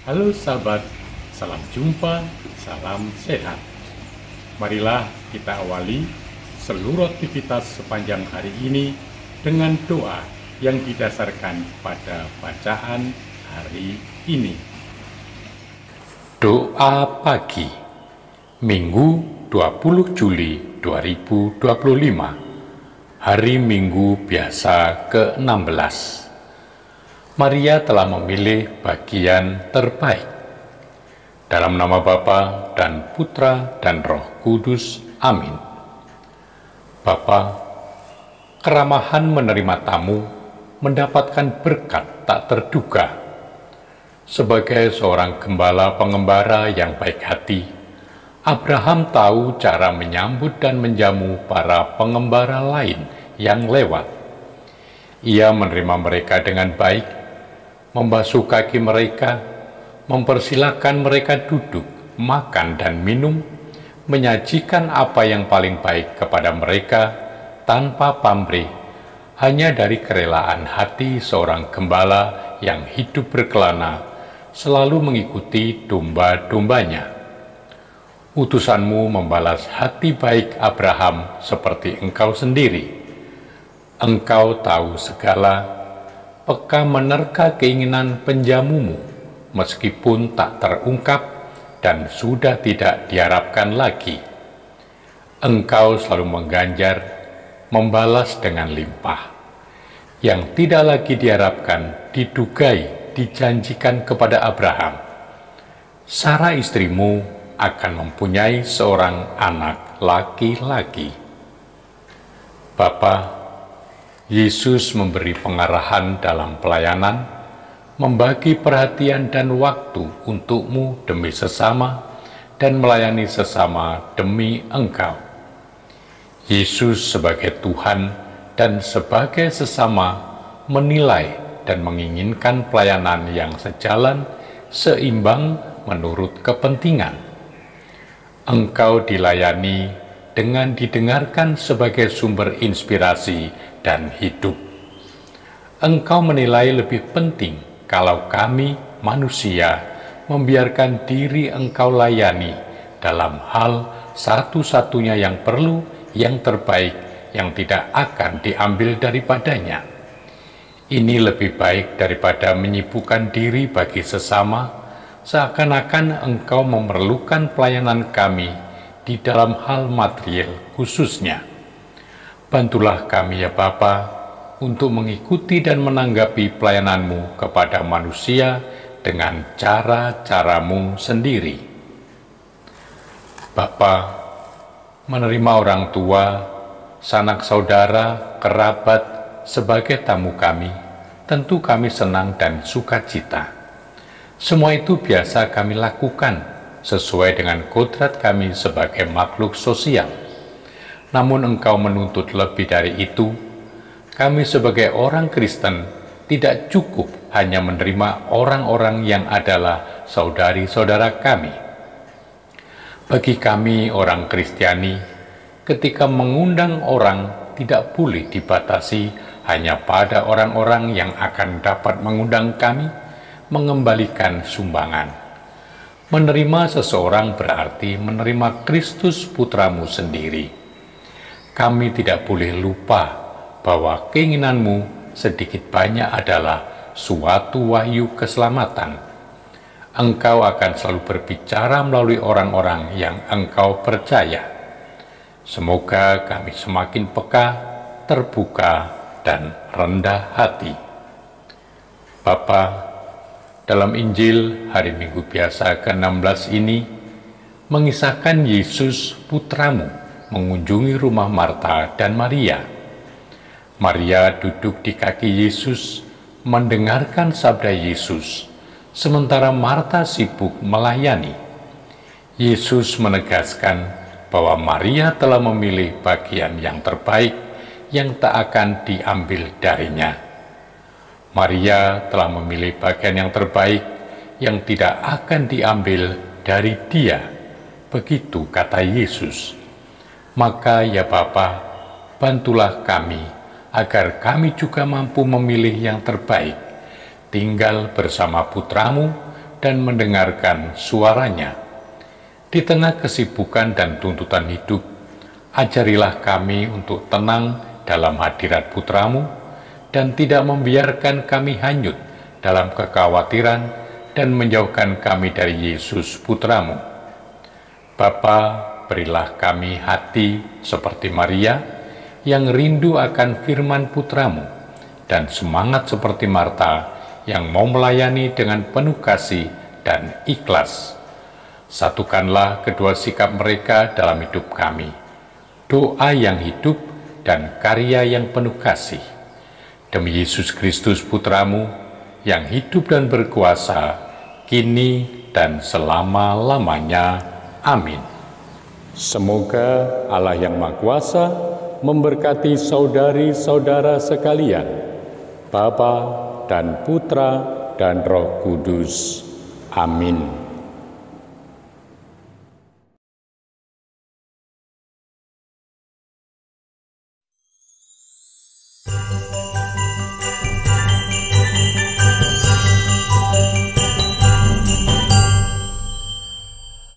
Halo sahabat, salam jumpa, salam sehat. Marilah kita awali seluruh aktivitas sepanjang hari ini dengan doa yang didasarkan pada bacaan hari ini. Doa pagi, Minggu 20 Juli 2025, hari Minggu biasa ke-16. Maria telah memilih bagian terbaik. Dalam nama Bapa dan Putra dan Roh Kudus. Amin. Bapa, keramahan menerima tamu mendapatkan berkat tak terduga. Sebagai seorang gembala pengembara yang baik hati, Abraham tahu cara menyambut dan menjamu para pengembara lain yang lewat. Ia menerima mereka dengan baik, membasuh kaki mereka, mempersilahkan mereka duduk, makan dan minum, menyajikan apa yang paling baik kepada mereka tanpa pamrih, hanya dari kerelaan hati seorang gembala yang hidup berkelana, selalu mengikuti domba-dombanya. Utusanmu membalas hati baik Abraham seperti engkau sendiri. Engkau tahu segala, peka menerka keinginan penjamumu, meskipun tak terungkap dan sudah tidak diharapkan lagi. Engkau selalu mengganjar, membalas dengan limpah. Yang tidak lagi diharapkan, didugai, dijanjikan kepada Abraham. Sara istrimu akan mempunyai seorang anak laki-laki. Bapa, Yesus memberi pengarahan dalam pelayanan, membagi perhatian dan waktu untukmu demi sesama, dan melayani sesama demi Engkau. Yesus sebagai Tuhan dan sebagai sesama menilai dan menginginkan pelayanan yang sejalan, seimbang menurut kepentingan. Engkau dilayani dengan didengarkan sebagai sumber inspirasi dan hidup. Engkau menilai lebih penting kalau kami, manusia, membiarkan diri Engkau layani dalam hal satu-satunya yang perlu, yang terbaik, yang tidak akan diambil daripadanya. Ini lebih baik daripada menyibukkan diri bagi sesama, seakan-akan Engkau memerlukan pelayanan kami di dalam hal material khususnya. Bantulah kami ya Bapa, untuk mengikuti dan menanggapi pelayananmu kepada manusia dengan cara-caramu sendiri. Bapa, menerima orang tua, sanak saudara, kerabat sebagai tamu kami, tentu kami senang dan sukacita. Semua itu biasa kami lakukan sesuai dengan kodrat kami sebagai makhluk sosial. Namun Engkau menuntut lebih dari itu. Kami sebagai orang Kristen tidak cukup hanya menerima orang-orang yang adalah saudari-saudara kami. Bagi kami orang Kristiani, ketika mengundang orang tidak boleh dibatasi hanya pada orang-orang yang akan dapat mengundang kami, mengembalikan sumbangan. Menerima seseorang berarti menerima Kristus Putramu sendiri. Kami tidak boleh lupa bahwa keinginanmu sedikit banyak adalah suatu wahyu keselamatan. Engkau akan selalu berbicara melalui orang-orang yang Engkau percaya. Semoga kami semakin peka, terbuka, dan rendah hati. Bapa, dalam Injil hari Minggu biasa ke-16 ini, mengisahkan Yesus Putramu mengunjungi rumah Marta dan Maria. Maria duduk di kaki Yesus, mendengarkan sabda Yesus, sementara Marta sibuk melayani. Yesus menegaskan bahwa Maria telah memilih bagian yang terbaik yang tak akan diambil darinya. Maria telah memilih bagian yang terbaik yang tidak akan diambil dari dia. Begitu kata Yesus. Maka ya Bapa, bantulah kami agar kami juga mampu memilih yang terbaik, tinggal bersama putramu dan mendengarkan suaranya. Di tengah kesibukan dan tuntutan hidup, ajarilah kami untuk tenang dalam hadirat Putra-Mu dan tidak membiarkan kami hanyut dalam kekhawatiran dan menjauhkan kami dari Yesus Putra-Mu. Bapa, berilah kami hati seperti Maria yang rindu akan firman Putra-Mu dan semangat seperti Marta yang mau melayani dengan penuh kasih dan ikhlas. Satukanlah kedua sikap mereka dalam hidup kami, doa yang hidup dan karya yang penuh kasih. Demi Yesus Kristus Putra-Mu yang hidup dan berkuasa, kini dan selama-lamanya. Amin. Semoga Allah yang Maha Kuasa memberkati saudari-saudara sekalian, Bapa dan Putra dan Roh Kudus. Amin.